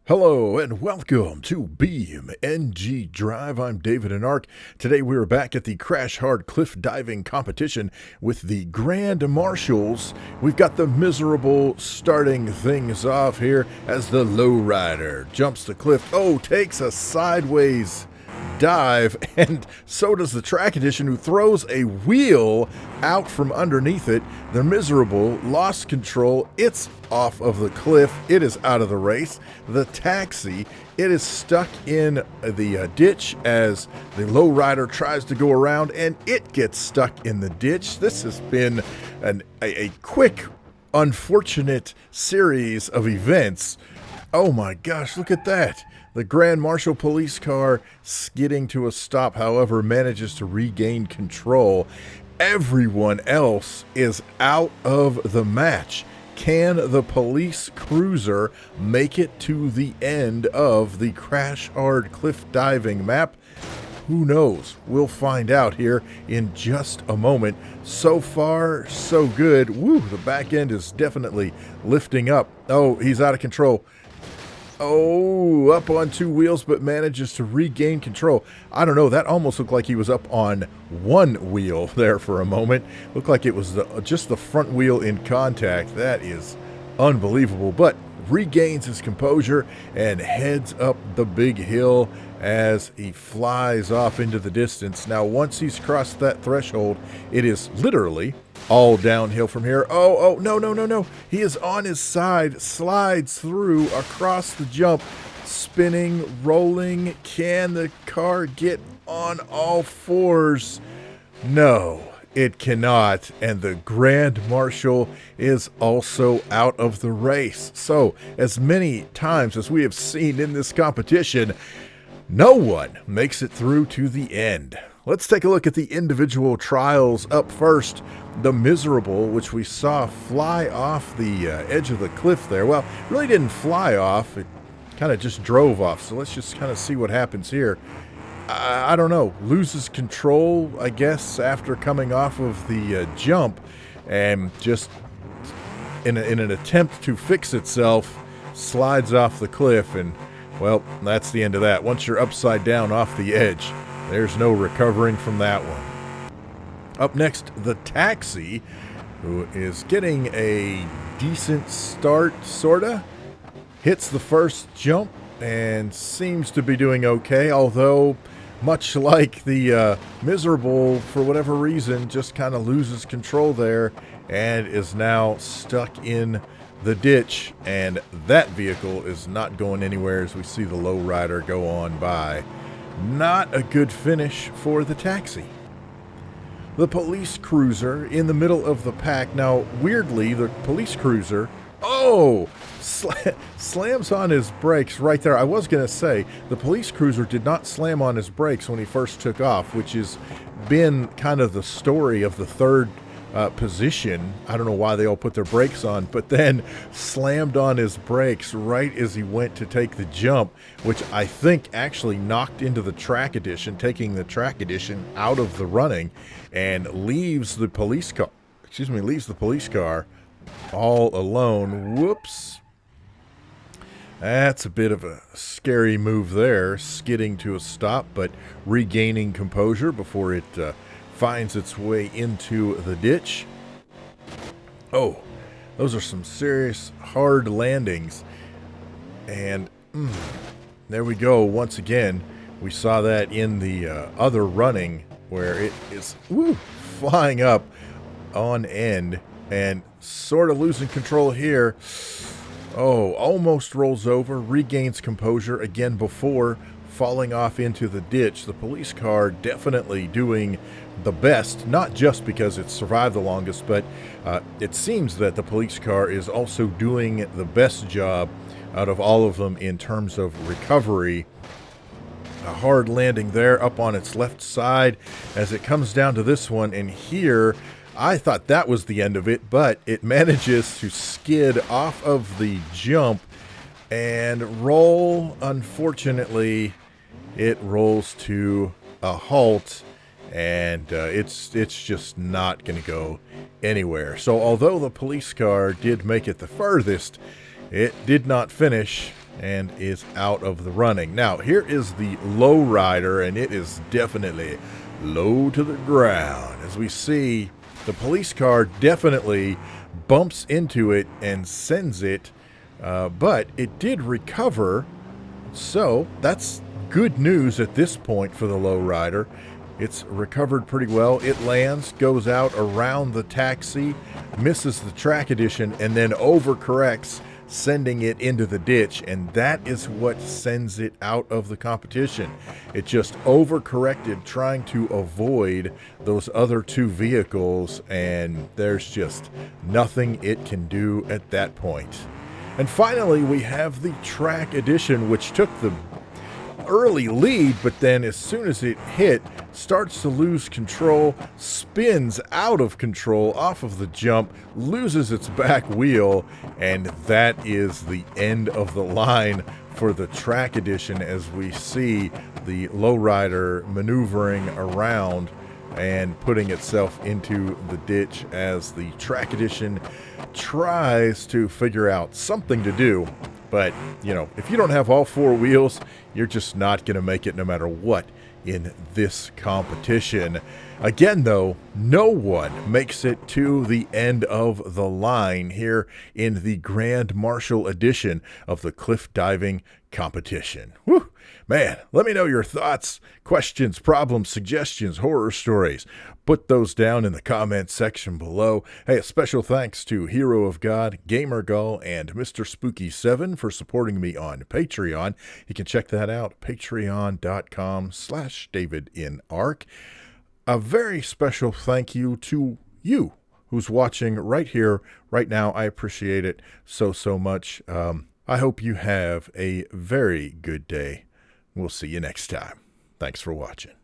Hello and welcome to BeamNG Drive. I'm davidinark. Today we are back at the Crash Hard Cliff Diving Competition with the Grand Marshals. We've got the miserable starting things off here as the lowrider jumps the cliff. Oh, takes a sideways dive, and so does the track edition, who throws a wheel out from underneath it. The miserable lost control. It's off of the cliff. It is out of the race. The taxi, it is stuck in the ditch as the lowrider tries to go around, and it gets stuck in the ditch. This has been a quick, unfortunate series of events. Oh my gosh, look at that. The Grand Marshal police car skidding to a stop, however, manages to regain control. Everyone else is out of the match. Can the police cruiser make it to the end of the Crash Hard Cliff Diving map? Who knows? We'll find out here in just a moment. So far, so good. Woo, the back end is definitely lifting up. Oh, he's out of control. Oh, up on two wheels, but manages to regain control. I don't know, that almost looked like he was up on one wheel there for a moment. Looked like it was just the front wheel in contact. That is unbelievable, but regains his composure and heads up the big hill as he flies off into the distance. Now, once he's crossed that threshold, it is literally all downhill from here. Oh, no. He is on his side, slides through across the jump, spinning, rolling. Can the car get on all fours? No, it cannot. And the Grand Marshal is also out of the race. So, as many times as we have seen in this competition, no one makes it through to the end. Let's take a look at the individual trials. Up first, the miserable, which we saw fly off the edge of the cliff there. Well, really didn't fly off. It kind of just drove off. So let's just kind of see what happens here. I don't know. Loses control, I guess, after coming off of the jump, and just in an attempt to fix itself, slides off the cliff. And, well, that's the end of that. Once you're upside down off the edge, there's no recovering from that one. Up next, the taxi, who is getting a decent start, sorta. Hits the first jump and seems to be doing okay, although much like the miserable, for whatever reason, just kind of loses control there and is now stuck in the ditch, and that vehicle is not going anywhere as we see the lowrider go on by. Not a good finish for the taxi. The police cruiser in the middle of the pack. Now, weirdly, the police cruiser, slams on his brakes right there. I was going to say, the police cruiser did not slam on his brakes when he first took off, which has been kind of the story of the third position. I don't know why they all put their brakes on, but then slammed on his brakes right as he went to take the jump, which I think actually knocked into the track edition, taking the track edition out of the running, and leaves the police car all alone. Whoops. That's a bit of a scary move there, skidding to a stop, but regaining composure before it finds its way into the ditch. Oh, those are some serious hard landings. And there we go. Once again, we saw that in the other running where it is flying up on end and sort of losing control here. Oh, almost rolls over, regains composure again before falling off into the ditch. The police car definitely doing the best, not just because it survived the longest, but it seems that the police car is also doing the best job out of all of them in terms of recovery. A hard landing there up on its left side as it comes down to this one, and here I thought that was the end of it, but it manages to skid off of the jump and roll. Unfortunately, it rolls to a halt, and it's just not going to go anywhere. So although the police car did make it the furthest, it did not finish. and is out of the running. Now, here is the low rider, and it is definitely low to the ground. As we see, the police car definitely bumps into it and sends it, but it did recover, so that's good news at this point for the low rider. It's recovered pretty well. It lands, goes out around the taxi, misses the track edition, and then overcorrects, sending it into the ditch, and that is what sends it out of the competition. It just overcorrected, trying to avoid those other two vehicles, and there's just nothing it can do at that point. And finally, we have the track edition, which took the early lead, but then as soon as it hit, starts to lose control, spins out of control off of the jump, loses its back wheel, and that is the end of the line for the track edition, as we see the lowrider maneuvering around and putting itself into the ditch as the track edition tries to figure out something to do. But, you know, if you don't have all four wheels, you're just not going to make it no matter what in this competition. Again, though, no one makes it to the end of the line here in the Grand Marshal edition of the cliff diving competition. Whew. Man, let me know your thoughts, questions, problems, suggestions, horror stories. Put those down in the comments section below. Hey, a special thanks to Hero of God, GamerGull, and Mr. Spooky7 for supporting me on Patreon. You can check that out, patreon.com/davidinark. A very special thank you to you who's watching right here, right now. I appreciate it so much. I hope you have a very good day. We'll see you next time. Thanks for watching.